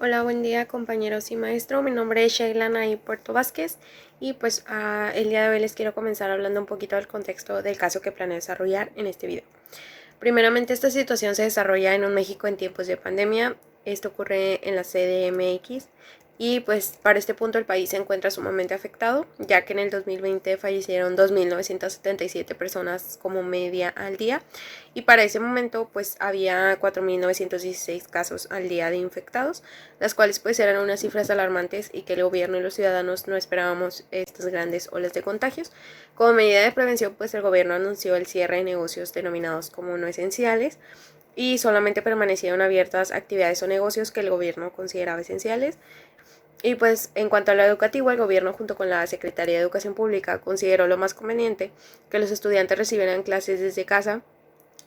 Hola, buen día compañeros y maestro. Mi nombre es Sheila Nay Puerto Vázquez y pues el día de hoy les quiero comenzar hablando un poquito del contexto del caso que planeo desarrollar en este video. Primeramente, esta situación se desarrolla en un México en tiempos de pandemia. Esto ocurre en la CDMX y pues para este punto el país se encuentra sumamente afectado, ya que en el 2020 fallecieron 2.977 personas como media al día y para ese momento pues había 4.916 casos al día de infectados, las cuales pues eran unas cifras alarmantes y que el gobierno y los ciudadanos no esperábamos estas grandes olas de contagios. Como medida de prevención pues el gobierno anunció el cierre de negocios denominados como no esenciales y solamente permanecieron abiertas actividades o negocios que el gobierno consideraba esenciales. Y pues en cuanto a lo educativo, el gobierno junto con la Secretaría de Educación Pública consideró lo más conveniente que los estudiantes recibieran clases desde casa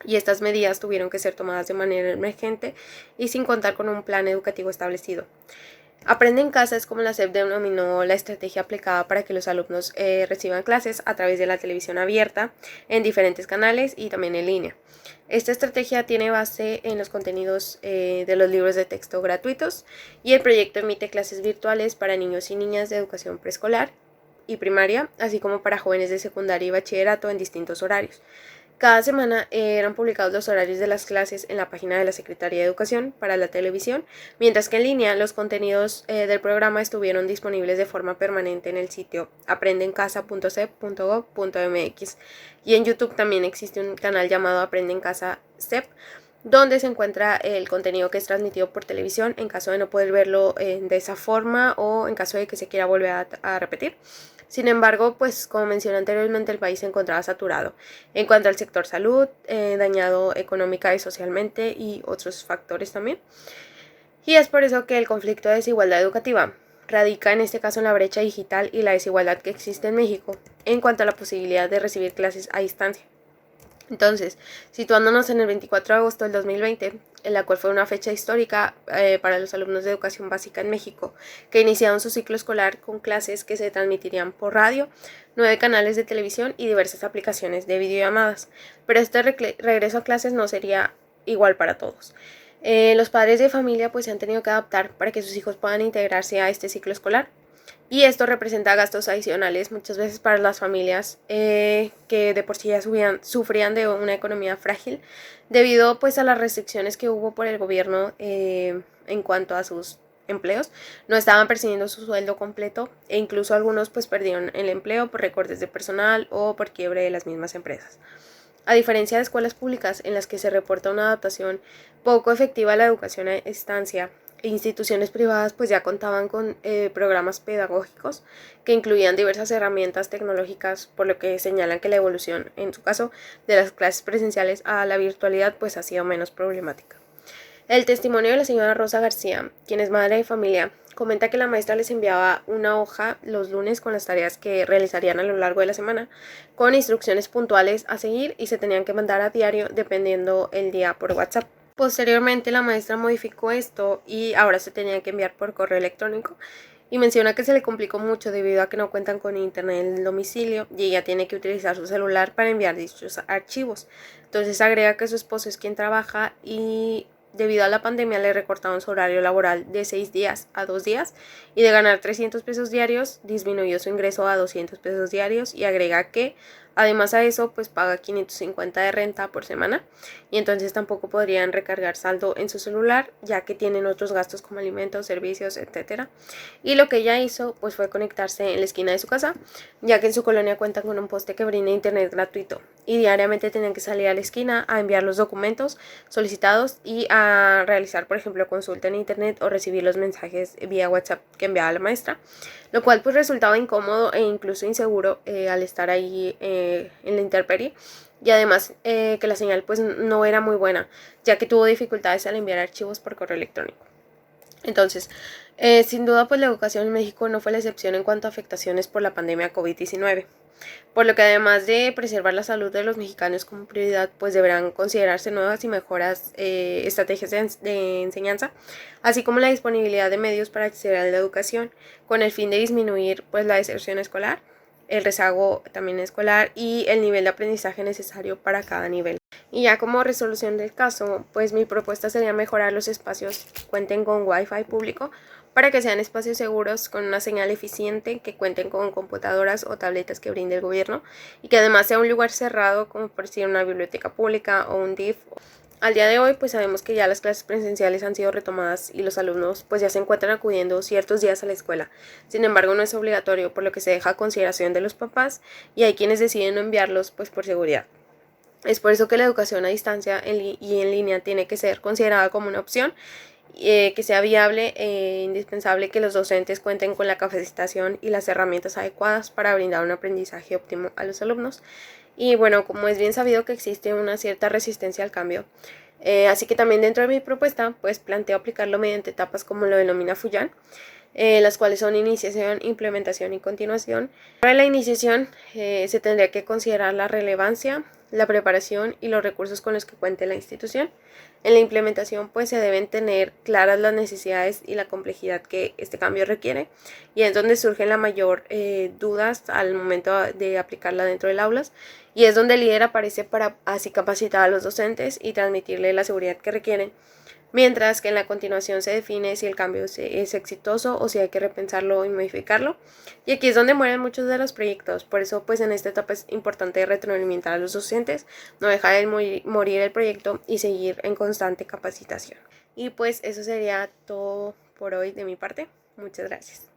y estas medidas tuvieron que ser tomadas de manera emergente y sin contar con un plan educativo establecido. Aprende en casa es como la SEP denominó la estrategia aplicada para que los alumnos reciban clases a través de la televisión abierta en diferentes canales y también en línea. Esta estrategia tiene base en los contenidos de los libros de texto gratuitos y el proyecto emite clases virtuales para niños y niñas de educación preescolar y primaria, así como para jóvenes de secundaria y bachillerato en distintos horarios. Cada semana eran publicados los horarios de las clases en la página de la Secretaría de Educación para la televisión, mientras que en línea los contenidos del programa estuvieron disponibles de forma permanente en el sitio aprendencasa.cep.gov.mx y en YouTube también existe un canal llamado Aprende en Casa CEP, donde se encuentra el contenido que es transmitido por televisión en caso de no poder verlo de esa forma o en caso de que se quiera volver a repetir. Sin embargo, pues como mencioné anteriormente, el país se encontraba saturado en cuanto al sector salud, dañado económica y socialmente y otros factores también. Y es por eso que el conflicto de desigualdad educativa radica en este caso en la brecha digital y la desigualdad que existe en México en cuanto a la posibilidad de recibir clases a distancia. Entonces, situándonos en el 24 de agosto del 2020, en la cual fue una fecha histórica para los alumnos de educación básica en México, que iniciaron su ciclo escolar con clases que se transmitirían por radio, 9 canales de televisión y diversas aplicaciones de videollamadas. Pero este regreso a clases no sería igual para todos. Los padres de familia pues se han tenido que adaptar para que sus hijos puedan integrarse a este ciclo escolar. Y esto representa gastos adicionales muchas veces para las familias que de por sí ya sufrían de una economía frágil debido pues a las restricciones que hubo por el gobierno en cuanto a sus empleos. No estaban percibiendo su sueldo completo e incluso algunos pues perdieron el empleo por recortes de personal o por quiebre de las mismas empresas. A diferencia de escuelas públicas en las que se reporta una adaptación poco efectiva a la educación a distancia, instituciones privadas pues ya contaban con programas pedagógicos que incluían diversas herramientas tecnológicas, por lo que señalan que la evolución, en su caso, de las clases presenciales a la virtualidad pues ha sido menos problemática. El testimonio de la señora Rosa García, quien es madre de familia, comenta que la maestra les enviaba una hoja los lunes con las tareas que realizarían a lo largo de la semana, con instrucciones puntuales a seguir y se tenían que mandar a diario dependiendo el día por WhatsApp. Posteriormente la maestra modificó esto y ahora se tenía que enviar por correo electrónico y menciona que se le complicó mucho debido a que no cuentan con internet en el domicilio y ella tiene que utilizar su celular para enviar dichos archivos. Entonces agrega que su esposo es quien trabaja y debido a la pandemia le recortaron su horario laboral de 6 días a 2 días y de ganar 300 pesos diarios disminuyó su ingreso a 200 pesos diarios y agrega que además a eso pues paga 550 de renta por semana y entonces tampoco podrían recargar saldo en su celular ya que tienen otros gastos como alimentos, servicios, etc. Y lo que ella hizo pues fue conectarse en la esquina de su casa, ya que en su colonia cuentan con un poste que brinda internet gratuito y diariamente tenían que salir a la esquina a enviar los documentos solicitados y a realizar por ejemplo consulta en internet o recibir los mensajes vía WhatsApp que enviaba la maestra, lo cual pues resultaba incómodo e incluso inseguro al estar ahí en la intemperie y además que la señal pues no era muy buena ya que tuvo dificultades al enviar archivos por correo electrónico. Entonces, sin duda pues la educación en México no fue la excepción en cuanto a afectaciones por la pandemia COVID-19, por lo que además de preservar la salud de los mexicanos como prioridad, pues deberán considerarse nuevas y mejoras estrategias de enseñanza, así como la disponibilidad de medios para acceder a la educación, con el fin de disminuir pues la deserción escolar, el rezago también escolar y el nivel de aprendizaje necesario para cada nivel. Y ya como resolución del caso, pues mi propuesta sería mejorar los espacios que cuenten con Wi-Fi público para que sean espacios seguros con una señal eficiente, que cuenten con computadoras o tabletas que brinde el gobierno y que además sea un lugar cerrado como por decir una biblioteca pública o un DIF. Al día de hoy pues sabemos que ya las clases presenciales han sido retomadas y los alumnos pues ya se encuentran acudiendo ciertos días a la escuela. Sin embargo no es obligatorio, por lo que se deja a consideración de los papás y hay quienes deciden no enviarlos pues por seguridad. Es por eso que la educación a distancia y en línea tiene que ser considerada como una opción que sea viable e indispensable que los docentes cuenten con la capacitación y las herramientas adecuadas para brindar un aprendizaje óptimo a los alumnos. Y bueno, como es bien sabido que existe una cierta resistencia al cambio, así que también dentro de mi propuesta pues planteo aplicarlo mediante etapas como lo denomina Fuyan, las cuales son iniciación, implementación y continuación. Para la iniciación se tendría que considerar la relevancia, la preparación y los recursos con los que cuente la institución. En la implementación pues se deben tener claras las necesidades y la complejidad que este cambio requiere y es donde surgen la mayor dudas al momento de aplicarla dentro del aulas y es donde el líder aparece para así capacitar a los docentes y transmitirle la seguridad que requieren, mientras que en la continuación se define si el cambio es exitoso o si hay que repensarlo y modificarlo. Y aquí es donde mueren muchos de los proyectos, por eso pues en esta etapa es importante retroalimentar a los docentes, no dejar de morir el proyecto y seguir en constante capacitación. Y pues eso sería todo por hoy de mi parte. Muchas gracias.